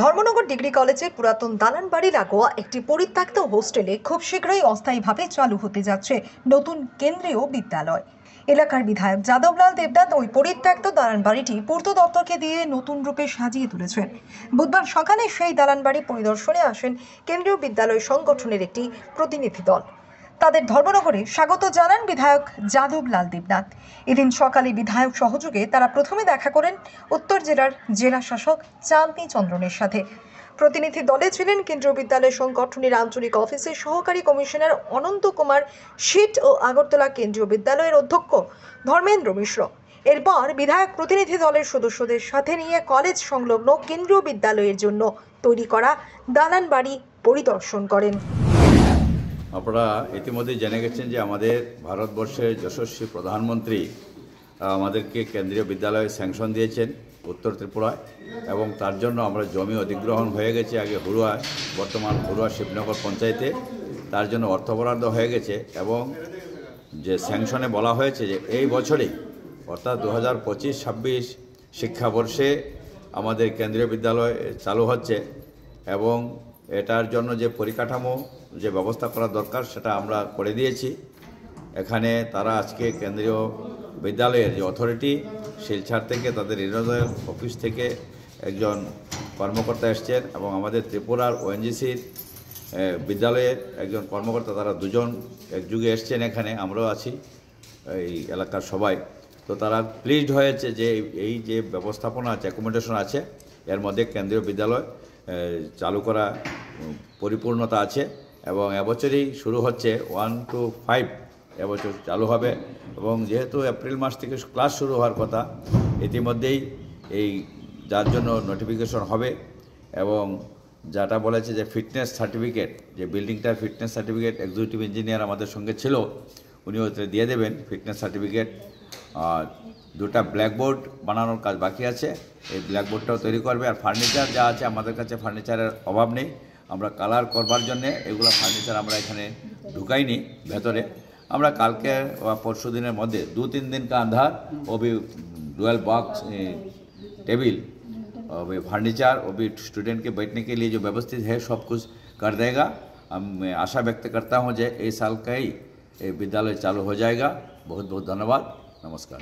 Dharmanagar degree কলেজের পুরাতন দালান বাড়ি লাগোয়া একটি পরিত্যক্ত হোস্টেলে খুব শীঘ্রই অস্থায়ীভাবে চালু হতে যাচ্ছে নতুন কেন্দ্রীয় বিদ্যালয়। এলাকার বিধায়ক যাদবলাল দেবনাথ ওই পরিত্যক্ত দালান বাড়িটি পূর্ত দপ্তরকে দিয়ে নতুন রূপে সাজিয়ে তুলেছেন। বুধবার সকালে সেই দালান বাড়ি পরিদর্শনে আসেন কেন্দ্রীয় বিদ্যালয় সংগঠনের একটি প্রতিনিধি দল। তাদের ধর্মনগরে স্বাগত জানান বিধায়ক যাদবলাল দেবনাথ। এদিন সকালে বিধায়ক সহযোগে তারা প্রথমে দেখা করেন উত্তর জেলার জেলা শাসক চাঁদনী চন্দ্রনের সাথে। প্রতিনিধি দলে ছিলেন কেন্দ্রীয় বিদ্যালয় সংগঠনের আঞ্চলিক অফিসের সহকারী কমিশনার অনন্ত কুমার শীট ও আগরতলা কেন্দ্রীয় বিদ্যালয়ের অধ্যক্ষ ধর্মেন্দ্র মিশ্র। এরপর বিধায়ক প্রতিনিধি দলের সদস্যদের সাথে নিয়ে কলেজ সংলগ্ন কেন্দ্রীয় বিদ্যালয়ের জন্য তৈরি করা দালান বাড়ি পরিদর্শন করেন। আপনারা ইতিমধ্যে জেনে গেছেন যে আমাদের ভারতবর্ষের যশস্বী প্রধানমন্ত্রী আমাদেরকে কেন্দ্রীয় বিদ্যালয়ে স্যাংশন দিয়েছেন উত্তর ত্রিপুরায়, এবং তার জন্য আমরা জমি অধিগ্রহণ হয়ে গেছে আগে হুড়ুয়ায়, বর্তমান হুড়ুয়া শিবনগর পঞ্চায়েতে। তার জন্য অর্থ বরাদ্দ হয়ে গেছে এবং যে স্যাংশনে বলা হয়েছে যে এই বছরেই অর্থাৎ 2025-26 শিক্ষাবর্ষে আমাদের কেন্দ্রীয় বিদ্যালয় চালু হচ্ছে, এবং এটার জন্য যে পরিকাঠামো যে ব্যবস্থা করা দরকার সেটা আমরা করে দিয়েছি। এখানে তারা আজকে কেন্দ্রীয় বিদ্যালয়ের যে অথরিটি শিলচর থেকে তাদের রিজনাল অফিস থেকে একজন কর্মকর্তা এসছেন, এবং আমাদের ত্রিপুরার ওএনজিসির বিদ্যালয়ের একজন কর্মকর্তা, তারা দুজন একযুগে এসছেন এখানে, আমরাও আছি এই এলাকার সবাই। তো তারা প্লিজড হয়েছে যে এই যে ব্যবস্থাপনা আছে, অ্যাকোমোডেশন আছে, এর মধ্যে কেন্দ্রীয় বিদ্যালয় চালু করা পরিপূর্ণতা আছে, এবং এবছরই শুরু হচ্ছে 1 to 5 এবছর চালু হবে। এবং যেহেতু এপ্রিল মাস থেকে ক্লাস শুরু হওয়ার কথা, ইতিমধ্যেই এই যার জন্য নোটিফিকেশন হবে, এবং যেটা বলেছে যে ফিটনেস সার্টিফিকেট, যে বিল্ডিংটার ফিটনেস সার্টিফিকেট এক্সিকিউটিভ ইঞ্জিনিয়ার আমাদের সঙ্গে ছিল, উনি ওতে দিয়ে দেবেন ফিটনেস সার্টিফিকেট। আর দুটা ব্ল্যাকবোর্ড বানানোর কাজ বাকি আছে, এই ব্ল্যাকবোর্ডটাও তৈরি করবে। আর ফার্নিচার যা আছে, আমাদের কাছে ফার্নিচারের অভাব নেই, আমরা কালার করবার জন্যে এগুলো ফার্নিচার আমরা এখানে ঢুকাইনি ভেতরে। আমরা কালকে বা परसों दिनों मध्य 2-3 दिन का अंदर वो भी डुअल बॉक्स टेबल और भी फर्नीचर, वो भी स्टूडेंट के बैठने के लिए जो व्यवस्थित है सब कुछ कर देगा। मैं आशा व्यक्त करता हूँ कि इस साल का ही विद्यालय चालू हो जाएगा। बहुत बहुत धन्यवाद, नमस्कार।